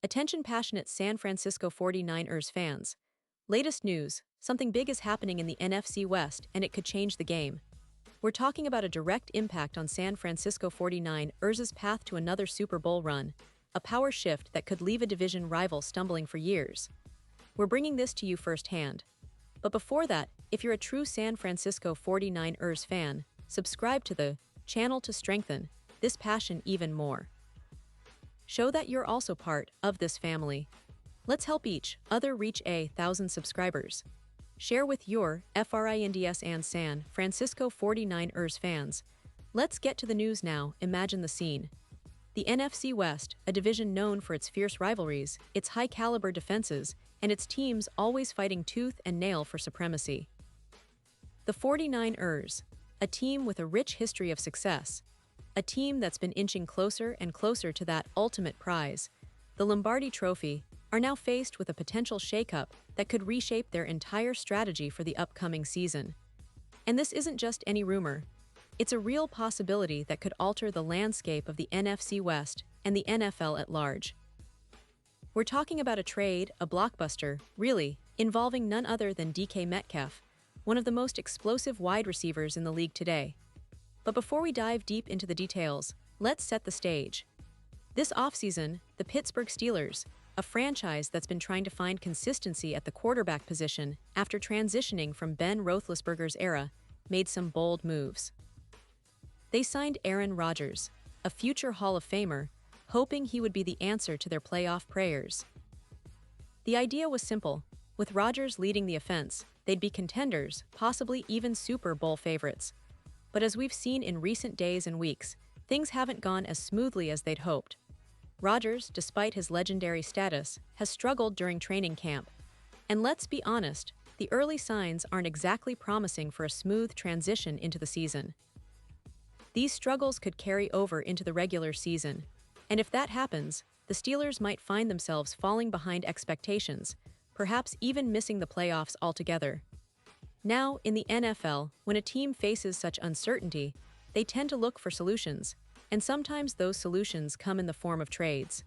Attention passionate San Francisco 49ers fans. Latest news, something big is happening in the NFC West and it could change the game. We're talking about a direct impact on San Francisco 49ers' path to another Super Bowl run, a power shift that could leave a division rival stumbling for years. We're bringing this to you firsthand. But before that, if you're a true San Francisco 49ers fan, subscribe to the channel to strengthen this passion even more. Show that you're also part of this family. Let's help each other reach 1,000 subscribers. Share with your friends and San Francisco 49ers fans. Let's get to the news now. Imagine the scene. The NFC West, a division known for its fierce rivalries, its high-caliber defenses, and its teams always fighting tooth and nail for supremacy. The 49ers, a team with a rich history of success, a team that's been inching closer and closer to that ultimate prize, the Lombardi Trophy, are now faced with a potential shakeup that could reshape their entire strategy for the upcoming season. And this isn't just any rumor. It's a real possibility that could alter the landscape of the NFC West and the NFL at large. We're talking about a trade, a blockbuster, really, involving none other than DK Metcalf, one of the most explosive wide receivers in the league today. But before we dive deep into the details, let's set the stage. This offseason, the Pittsburgh Steelers, a franchise that's been trying to find consistency at the quarterback position after transitioning from Ben Roethlisberger's era, made some bold moves. They signed Aaron Rodgers, a future Hall of Famer, hoping he would be the answer to their playoff prayers. The idea was simple. With Rodgers leading the offense, they'd be contenders, possibly even Super Bowl favorites. But as we've seen in recent days and weeks, things haven't gone as smoothly as they'd hoped. Rodgers, despite his legendary status, has struggled during training camp. And let's be honest, the early signs aren't exactly promising for a smooth transition into the season. These struggles could carry over into the regular season, and if that happens, the Steelers might find themselves falling behind expectations, perhaps even missing the playoffs altogether. Now, in the NFL, when a team faces such uncertainty, they tend to look for solutions, and sometimes those solutions come in the form of trades.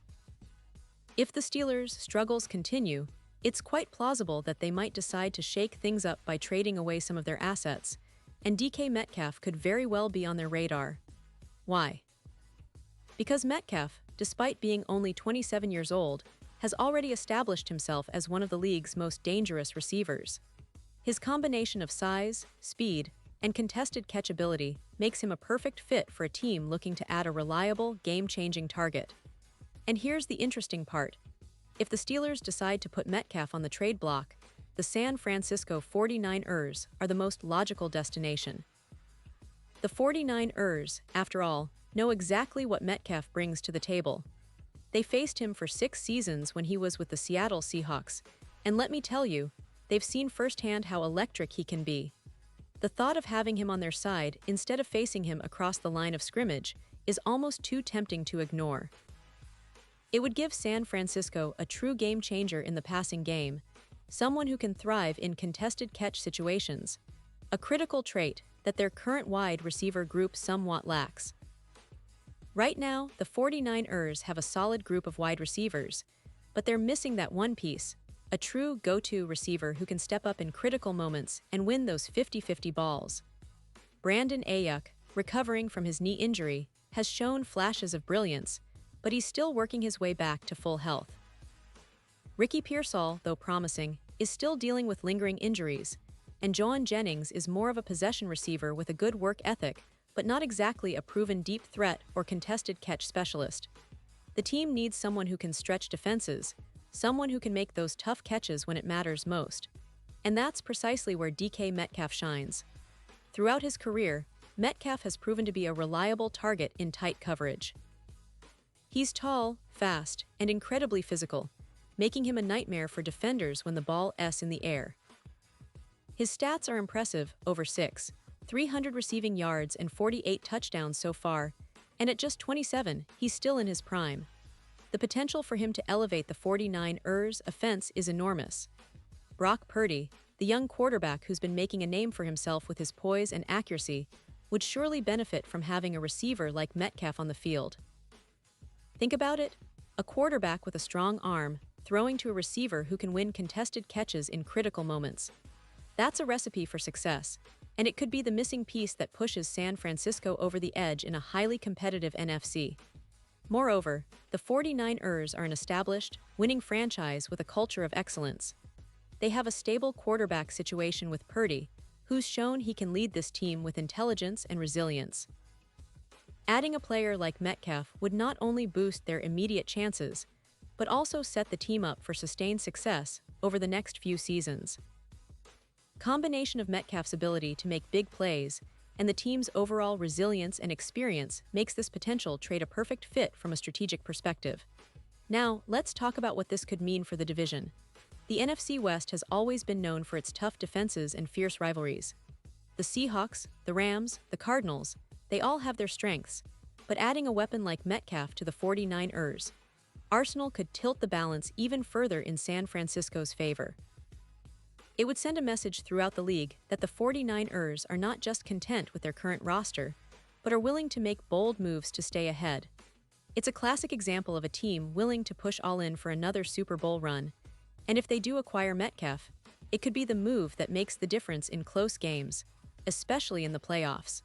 If the Steelers' struggles continue, it's quite plausible that they might decide to shake things up by trading away some of their assets, and DK Metcalf could very well be on their radar. Why? Because Metcalf, despite being only 27 years old, has already established himself as one of the league's most dangerous receivers. His combination of size, speed, and contested catchability makes him a perfect fit for a team looking to add a reliable, game-changing target. And here's the interesting part. If the Steelers decide to put Metcalf on the trade block, the San Francisco 49ers are the most logical destination. The 49ers, after all, know exactly what Metcalf brings to the table. They faced him for 6 seasons when he was with the Seattle Seahawks, and let me tell you, they've seen firsthand how electric he can be. The thought of having him on their side instead of facing him across the line of scrimmage is almost too tempting to ignore. It would give San Francisco a true game changer in the passing game, someone who can thrive in contested catch situations, a critical trait that their current wide receiver group somewhat lacks. Right now, the 49ers have a solid group of wide receivers, but they're missing that one piece, a true go-to receiver who can step up in critical moments and win those 50-50 balls. Brandon Ayuk, recovering from his knee injury, has shown flashes of brilliance, but he's still working his way back to full health. Ricky Pearsall, though promising, is still dealing with lingering injuries, and John Jennings is more of a possession receiver with a good work ethic, but not exactly a proven deep threat or contested catch specialist. The team needs someone who can stretch defenses, someone who can make those tough catches when it matters most. And that's precisely where DK Metcalf shines. Throughout his career, Metcalf has proven to be a reliable target in tight coverage. He's tall, fast, and incredibly physical, making him a nightmare for defenders when the ball is in the air. His stats are impressive, over 300 receiving yards and 48 touchdowns so far, and at just 27, he's still in his prime. The potential for him to elevate the 49ers' offense is enormous. Brock Purdy, the young quarterback who's been making a name for himself with his poise and accuracy, would surely benefit from having a receiver like Metcalf on the field. Think about it. a quarterback with a strong arm, throwing to a receiver who can win contested catches in critical moments. That's a recipe for success, and it could be the missing piece that pushes San Francisco over the edge in a highly competitive NFC. Moreover, the 49ers are an established, winning franchise with a culture of excellence. They have a stable quarterback situation with Purdy, who's shown he can lead this team with intelligence and resilience. Adding a player like Metcalf would not only boost their immediate chances, but also set the team up for sustained success over the next few seasons. Combination of Metcalf's ability to make big plays and the team's overall resilience and experience makes this potential trade a perfect fit from a strategic perspective. Now, let's talk about what this could mean for the division. The NFC West has always been known for its tough defenses and fierce rivalries. The Seahawks, the Rams, the Cardinals, they all have their strengths, but adding a weapon like Metcalf to the 49ers, Arsenal could tilt the balance even further in San Francisco's favor. It would send a message throughout the league that the 49ers are not just content with their current roster, but are willing to make bold moves to stay ahead. It's a classic example of a team willing to push all in for another Super Bowl run, and if they do acquire Metcalf, it could be the move that makes the difference in close games, especially in the playoffs.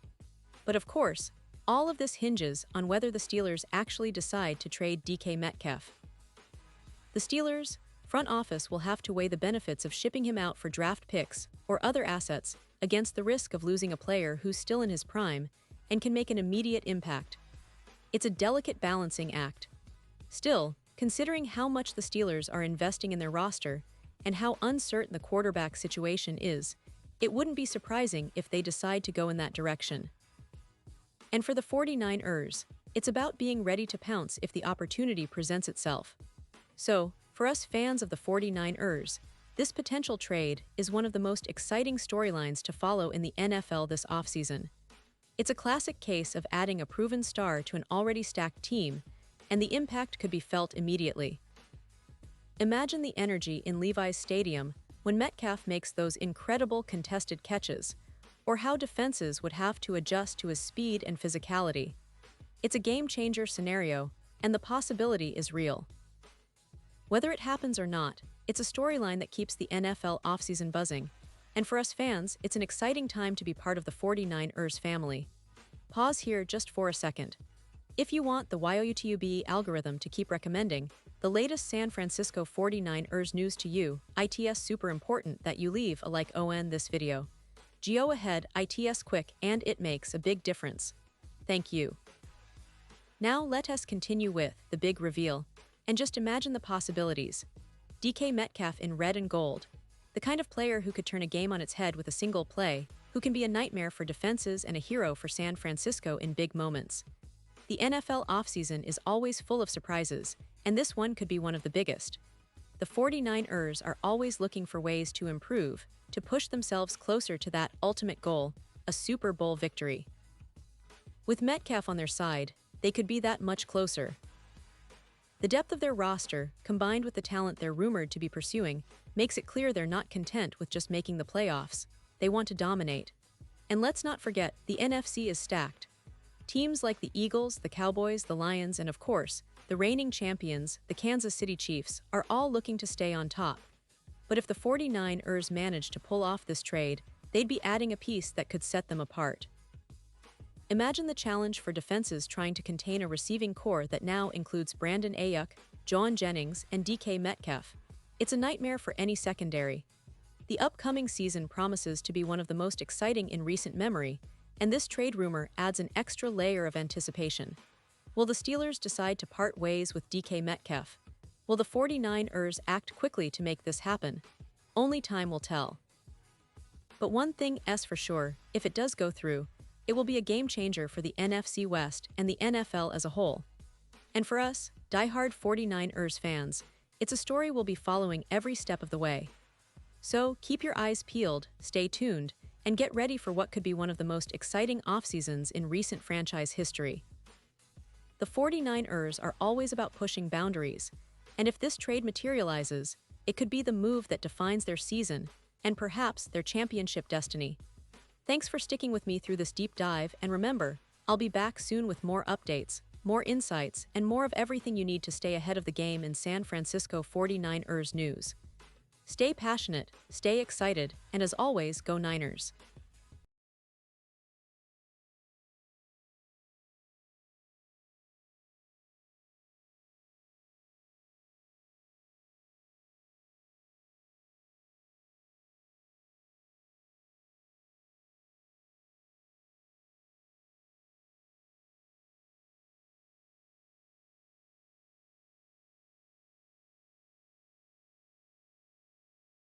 But of course, all of this hinges on whether the Steelers actually decide to trade DK Metcalf. The Steelers' front office will have to weigh the benefits of shipping him out for draft picks or other assets against the risk of losing a player who's still in his prime and can make an immediate impact. It's a delicate balancing act. Still, considering how much the Steelers are investing in their roster and how uncertain the quarterback situation is, it wouldn't be surprising if they decide to go in that direction. And for the 49ers, it's about being ready to pounce if the opportunity presents itself. So, for us fans of the 49ers, this potential trade is one of the most exciting storylines to follow in the NFL this offseason. It's a classic case of adding a proven star to an already stacked team, and the impact could be felt immediately. Imagine the energy in Levi's Stadium when Metcalf makes those incredible contested catches, or how defenses would have to adjust to his speed and physicality. It's a game-changer scenario, and the possibility is real. Whether it happens or not, it's a storyline that keeps the NFL offseason buzzing, and for us fans, it's an exciting time to be part of the 49ers family. Pause here just for a second. If you want the YouTube algorithm to keep recommending the latest San Francisco 49ers news to you, it's super important that you leave a like on this video. Go ahead, it's quick and it makes a big difference. Thank you. Now let us continue with the big reveal. And just imagine the possibilities. DK Metcalf in red and gold. The kind of player who could turn a game on its head with a single play, who can be a nightmare for defenses and a hero for San Francisco in big moments. The NFL offseason is always full of surprises, and this one could be one of the biggest. The 49ers are always looking for ways to improve, to push themselves closer to that ultimate goal, a Super Bowl victory. With Metcalf on their side, they could be that much closer. The depth of their roster, combined with the talent they're rumored to be pursuing, makes it clear they're not content with just making the playoffs. They want to dominate. And let's not forget, the NFC is stacked. Teams like the Eagles, the Cowboys, the Lions, and of course, the reigning champions, the Kansas City Chiefs, are all looking to stay on top. But if the 49ers manage to pull off this trade, they'd be adding a piece that could set them apart. Imagine the challenge for defenses trying to contain a receiving core that now includes Brandon Ayuk, John Jennings, and DK Metcalf. It's a nightmare for any secondary. The upcoming season promises to be one of the most exciting in recent memory, and this trade rumor adds an extra layer of anticipation. Will the Steelers decide to part ways with DK Metcalf? Will the 49ers act quickly to make this happen? Only time will tell. But one thing is for sure, if it does go through, it will be a game changer for the NFC West and the NFL as a whole. And for us, diehard 49ers fans, it's a story we'll be following every step of the way. So keep your eyes peeled, stay tuned, and get ready for what could be one of the most exciting off-seasons in recent franchise history. The 49ers are always about pushing boundaries, and if this trade materializes, it could be the move that defines their season and perhaps their championship destiny. Thanks for sticking with me through this deep dive, and remember, I'll be back soon with more updates. more insights, and more of everything you need to stay ahead of the game in San Francisco 49ers news. Stay passionate, stay excited, and as always, go Niners.